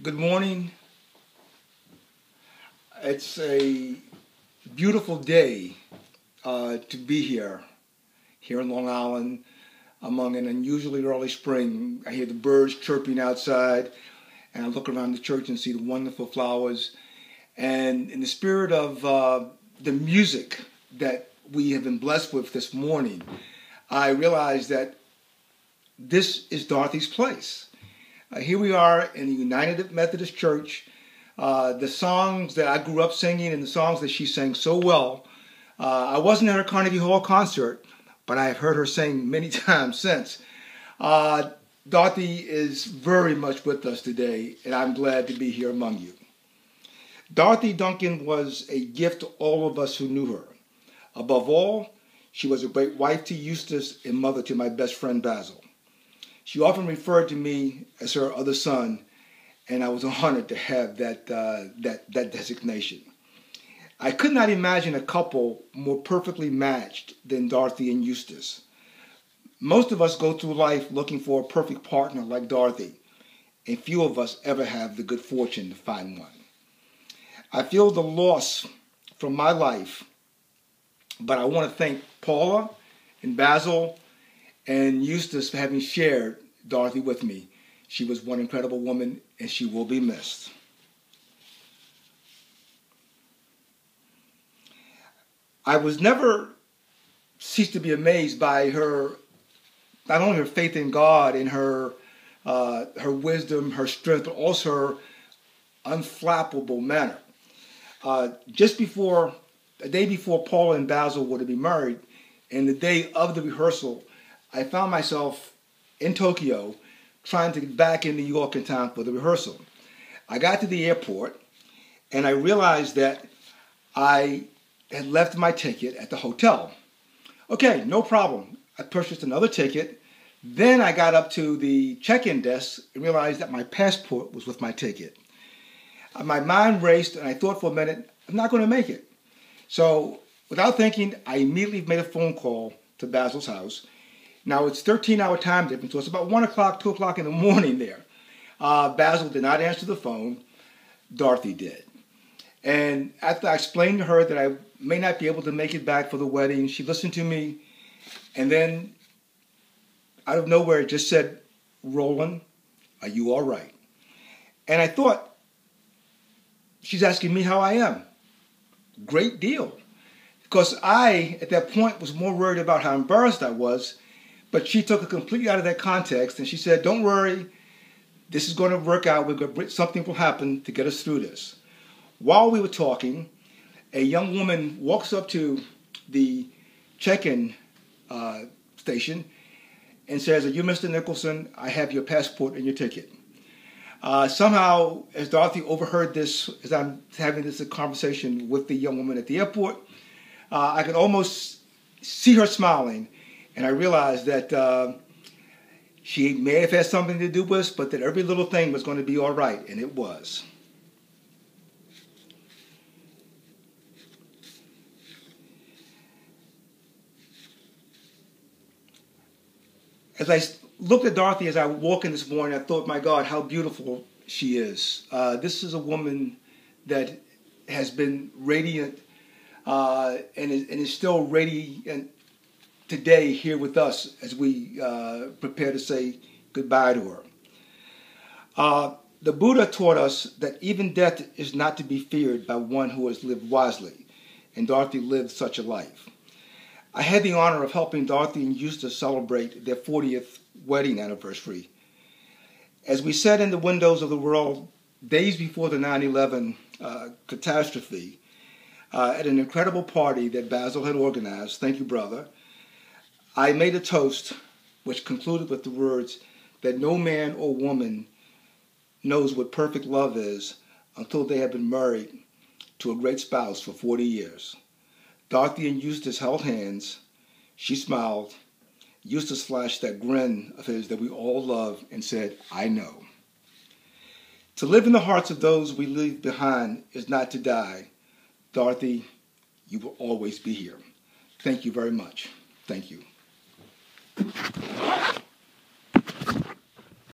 Good morning. It's a beautiful day to be here in Long Island, among an unusually early spring. I hear the birds chirping outside, and I look around the church and see the wonderful flowers. And in the spirit of the music that we have been blessed with this morning, I realize that this is Dorothy's place. Here we are in the United Methodist Church. The songs that I grew up singing and the songs that she sang so well. I wasn't at her Carnegie Hall concert, but I have heard her sing many times since. Dorothy is very much with us today, and I'm glad to be here among you. Dorothy Duncan was a gift to all of us who knew her. Above all, she was a great wife to Eustace and mother to my best friend Basil. She often referred to me as her other son, and I was honored to have that designation. I could not imagine a couple more perfectly matched than Dorothy and Eustace. Most of us go through life looking for a perfect partner like Dorothy, and few of us ever have the good fortune to find one. I feel the loss from my life, but I want to thank Paula and Basil and Eustace for having shared Dorothy with me. She was one incredible woman, and she will be missed. I was never ceased to be amazed by her, not only her faith in God and her wisdom, her strength, but also her unflappable manner. Just before, the day before Paula and Basil were to be married, and the day of the rehearsal, I found myself in Tokyo trying to get back in New York in time for the rehearsal. I got to the airport and I realized that I had left my ticket at the hotel. Okay, no problem. I purchased another ticket. Then I got up to the check-in desk and realized that my passport was with my ticket. My mind raced and I thought for a minute, I'm not going to make it. So without thinking, I immediately made a phone call to Basil's house. Now, it's 13-hour time difference, so it's about 1 o'clock, 2 o'clock in the morning there. Basil did not answer the phone. Dorothy did. And after I explained to her that I may not be able to make it back for the wedding, she listened to me. And then, out of nowhere, it just said, "Roland, are you all right?" And I thought, she's asking me how I am. Great deal. Because I, at that point, was more worried about how embarrassed I was. But she took it completely out of that context, and she said, "Don't worry, this is going to work out. Something will happen to get us through this." While we were talking, a young woman walks up to the check-in station and says, "Are you Mr. Nicholson? I have your passport and your ticket." Somehow, as Dorothy overheard this, as I'm having this conversation with the young woman at the airport, I could almost see her smiling. And I realized that she may have had something to do with us, but that every little thing was going to be all right, and it was. As I looked at Dorothy as I walked in this morning, I thought, my God, how beautiful she is. This is a woman that has been radiant and is still radiant today here with us as we prepare to say goodbye to her. The Buddha taught us that even death is not to be feared by one who has lived wisely, and Dorothy lived such a life. I had the honor of helping Dorothy and Eustace celebrate their 40th wedding anniversary. As we sat in the windows of the world days before the 9/11 catastrophe, at an incredible party that Basil had organized, thank you, brother, I made a toast which concluded with the words that no man or woman knows what perfect love is until they have been married to a great spouse for 40 years. Dorothy and Eustace held hands. She smiled. Eustace flashed that grin of his that we all love and said, "I know." To live in the hearts of those we leave behind is not to die. Dorothy, you will always be here. Thank you very much. Thank you.